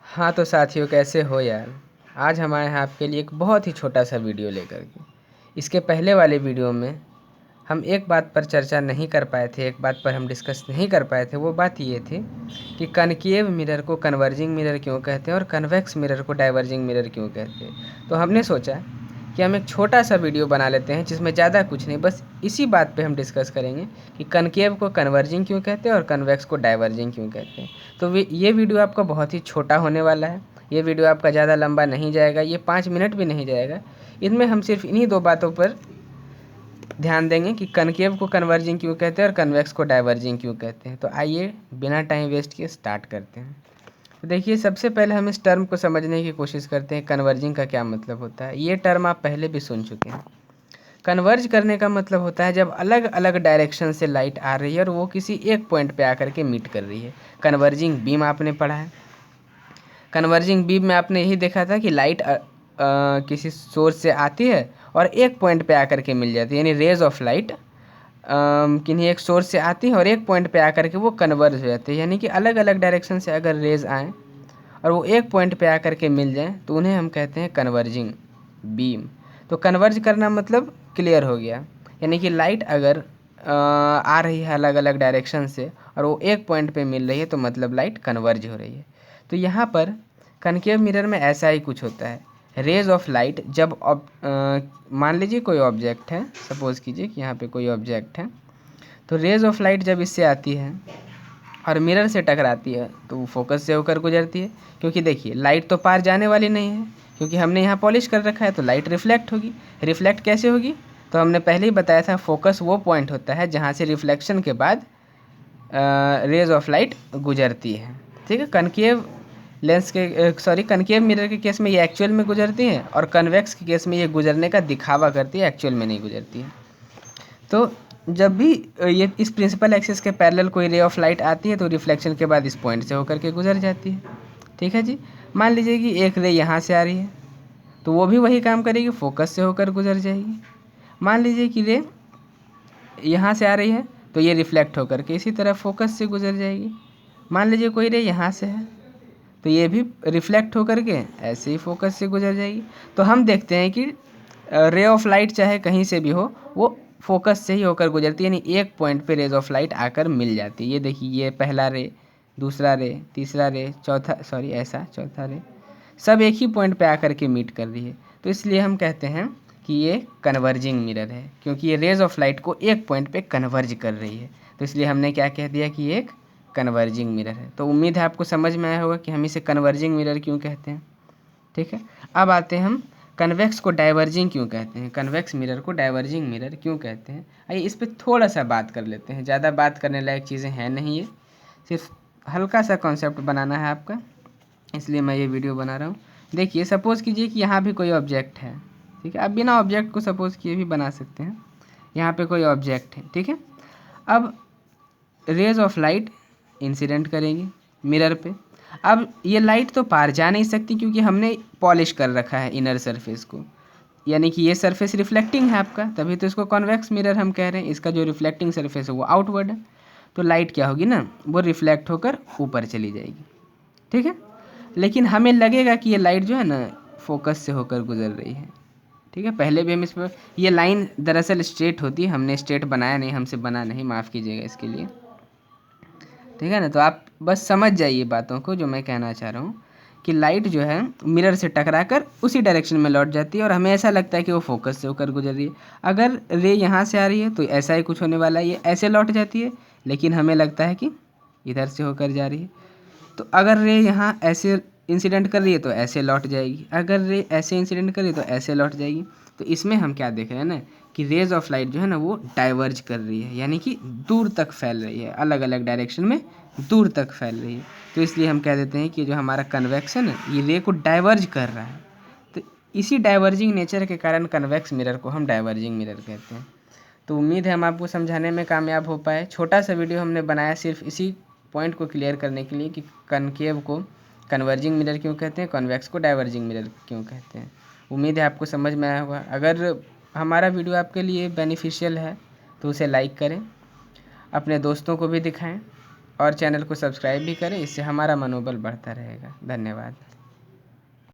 हाँ तो साथियों, कैसे हो यार। आज हम आए हैं आपके लिए एक बहुत ही छोटा सा वीडियो लेकर के। इसके पहले वाले वीडियो में हम एक बात पर चर्चा नहीं कर पाए थे, एक बात पर हम डिस्कस नहीं कर पाए थे। वो बात ये थी कि कनकेव मिरर को कन्वर्जिंग मिरर क्यों कहते हैं और कन्वेक्स मिरर को डाइवर्जिंग मिरर क्यों कहते हैं। तो हमने सोचा कि हम एक छोटा सा वीडियो बना लेते हैं जिसमें ज़्यादा कुछ नहीं, बस इसी बात पे हम डिस्कस करेंगे कि कनकेव को कन्वर्जिंग क्यों कहते हैं और कन्वेक्स को डाइवर्जिंग क्यों कहते हैं। तो ये वीडियो आपका बहुत ही छोटा होने वाला है। ये वीडियो आपका ज़्यादा लंबा नहीं जाएगा, ये 5 मिनट भी नहीं जाएगा। इनमें हम सिर्फ इन्हीं दो बातों पर ध्यान देंगे कि कनकेव को कन्वर्जिंग क्यों कहते हैं और कन्वेक्स को डाइवर्जिंग क्यों कहते हैं। तो आइए बिना टाइम वेस्ट किए स्टार्ट करते हैं। तो देखिए, सबसे पहले हम इस टर्म को समझने की कोशिश करते हैं, कन्वर्जिंग का क्या मतलब होता है। ये टर्म आप पहले भी सुन चुके हैं। कन्वर्ज करने का मतलब होता है जब अलग अलग डायरेक्शन से लाइट आ रही है और वो किसी एक पॉइंट पे आकर के मीट कर रही है। कन्वर्जिंग बीम आपने पढ़ा है। कन्वर्जिंग बीम में आपने यही देखा था कि लाइट किसी सोर्स से आती है और एक पॉइंट पे आकर के मिल जाती है, यानी रेज ऑफ लाइट किन्हीं एक सोर्स से आती है और एक पॉइंट पे आकर के वो कन्वर्ज हो जाती है। यानी कि अलग अलग डायरेक्शन से अगर रेज आएँ और वो एक पॉइंट पे आकर के मिल जाएं तो उन्हें हम कहते हैं कन्वर्जिंग बीम। तो कन्वर्ज करना मतलब क्लियर हो गया, यानी कि लाइट अगर आ रही है अलग अलग डायरेक्शन से और वो एक पॉइंट पे मिल रही है तो मतलब लाइट कन्वर्ज हो रही है। तो यहाँ पर कनकेव मिरर में ऐसा ही कुछ होता है। रेज ऑफ लाइट जब मान लीजिए कोई ऑब्जेक्ट है, सपोज़ कीजिए कि यहाँ पे कोई ऑब्जेक्ट है, तो रेज ऑफ लाइट जब इससे आती है और मिरर से टकराती है तो वो फोकस से होकर गुजरती है। क्योंकि देखिए, लाइट तो पार जाने वाली नहीं है, क्योंकि हमने यहाँ पॉलिश कर रखा है, तो लाइट रिफ्लेक्ट होगी। रिफ्लेक्ट कैसे होगी? तो हमने पहले ही बताया था, फोकस वो पॉइंट होता है जहाँ से रिफ्लेक्शन के बाद रेज ऑफ लाइट गुजरती है। ठीक है। कनकेव लेंस के कनकेव मिरर के केस में ये एक्चुअल में गुजरती है और कन्वेक्स के केस में ये गुजरने का दिखावा करती है, एक्चुअल में नहीं गुजरती है। तो जब भी ये इस प्रिंसिपल एक्सिस के पैरेलल कोई रे ऑफ लाइट आती है तो रिफ्लेक्शन के बाद इस पॉइंट से होकर के गुजर जाती है। ठीक है जी। मान लीजिए कि एक रे यहाँ से आ रही है तो वो भी वही काम करेगी, फोकस से होकर गुजर जाएगी। मान लीजिए कि रे यहाँ से आ रही है तो ये रिफ्लेक्ट होकर के इसी तरह फोकस से गुजर जाएगी। मान लीजिए कोई रे यहाँ से है तो ये भी रिफ्लेक्ट होकर के ऐसे ही फोकस से गुजर जाएगी। तो हम देखते हैं कि रे ऑफ लाइट चाहे कहीं से भी हो, वो फोकस से ही होकर गुजरती है, यानी एक पॉइंट पे रेज ऑफ लाइट आकर मिल जाती है। ये देखिए, ये पहला रे, दूसरा रे, तीसरा रे, चौथा रे, सब एक ही पॉइंट पे आकर के मीट कर रही है। तो इसलिए हम कहते हैं कि ये कन्वर्जिंग मिरर है, क्योंकि ये रेज ऑफ लाइट को एक पॉइंट पे कन्वर्ज कर रही है। तो इसलिए हमने क्या कह दिया कि ये एक कन्वर्जिंग मिरर है। तो उम्मीद है आपको समझ में आया होगा कि हम इसे कन्वर्जिंग मिरर क्यों कहते हैं। ठीक है। अब आते हैं हम कन्वेक्स को डाइवर्जिंग क्यों कहते हैं, कन्वेक्स मिरर को डाइवर्जिंग मिरर क्यों कहते हैं। आइए इस पर थोड़ा सा बात कर लेते हैं। ज़्यादा बात करने लायक चीज़ें हैं नहीं, ये सिर्फ हल्का सा कॉन्सेप्ट बनाना है आपका, इसलिए मैं ये वीडियो बना रहा हूँ। देखिए, सपोज़ कीजिए कि यहाँ भी कोई ऑब्जेक्ट है। ठीक है। आप बिना ऑब्जेक्ट को सपोज़ किए भी बना सकते हैं। यहाँ पे कोई ऑब्जेक्ट है। ठीक है। अब रेज ऑफ लाइट इंसिडेंट करेंगे मिरर पे। अब ये लाइट तो पार जा नहीं सकती क्योंकि हमने पॉलिश कर रखा है इनर सरफेस को, यानी कि ये सरफेस रिफ्लेक्टिंग है आपका, तभी तो इसको कॉन्वेक्स मिरर हम कह रहे हैं। इसका जो रिफ्लेक्टिंग सरफेस है वो आउटवर्ड है, तो लाइट क्या होगी ना, वो रिफ्लेक्ट होकर ऊपर चली जाएगी। ठीक है। लेकिन हमें लगेगा कि ये लाइट जो है ना फोकस से होकर गुजर रही है। ठीक है। पहले भी हम इस पर, ये लाइन दरअसल स्ट्रेट होती है, हमने स्ट्रेट बनाया नहीं, हमसे बना नहीं, माफ़ कीजिएगा इसके लिए। ठीक है ना। तो आप बस समझ जाइए बातों को, जो मैं कहना चाह रहा हूँ कि लाइट जो है मिरर से टकराकर उसी डायरेक्शन में लौट जाती है और हमें ऐसा लगता है कि वो फोकस से होकर गुजर रही है। अगर रे यहाँ से आ रही है तो ऐसा ही कुछ होने वाला है, ये ऐसे लौट जाती है, लेकिन हमें लगता है कि इधर से होकर जा रही है। तो अगर रे यहाँ ऐसे इंसिडेंट कर रही है तो ऐसे लौट जाएगी, अगर रे ऐसे इंसिडेंट कर रही है तो ऐसे लौट जाएगी। तो इसमें हम क्या देख रहे हैं ना कि रेज ऑफ लाइट जो है ना वो डाइवर्ज कर रही है, यानी कि दूर तक फैल रही है, अलग अलग डायरेक्शन में दूर तक फैल रही है। तो इसलिए हम कह देते हैं कि जो हमारा कन्वेक्शन है ये रे को डाइवर्ज कर रहा है। तो इसी डाइवर्जिंग नेचर के कारण कन्वेक्स मिरर को हम डाइवर्जिंग मिरर कहते हैं। तो उम्मीद है हम आपको समझाने में कामयाब हो पाए। छोटा सा वीडियो हमने बनाया सिर्फ इसी पॉइंट को क्लियर करने के लिए कि कनकेव को कन्वर्जिंग मिरर क्यों कहते हैं, कॉन्वेक्स को डाइवर्जिंग मिरर क्यों कहते हैं। उम्मीद है आपको समझ में आया होगा। अगर हमारा वीडियो आपके लिए बेनिफिशियल है तो उसे लाइक करें, अपने दोस्तों को भी दिखाएं और चैनल को सब्सक्राइब भी करें, इससे हमारा मनोबल बढ़ता रहेगा। धन्यवाद।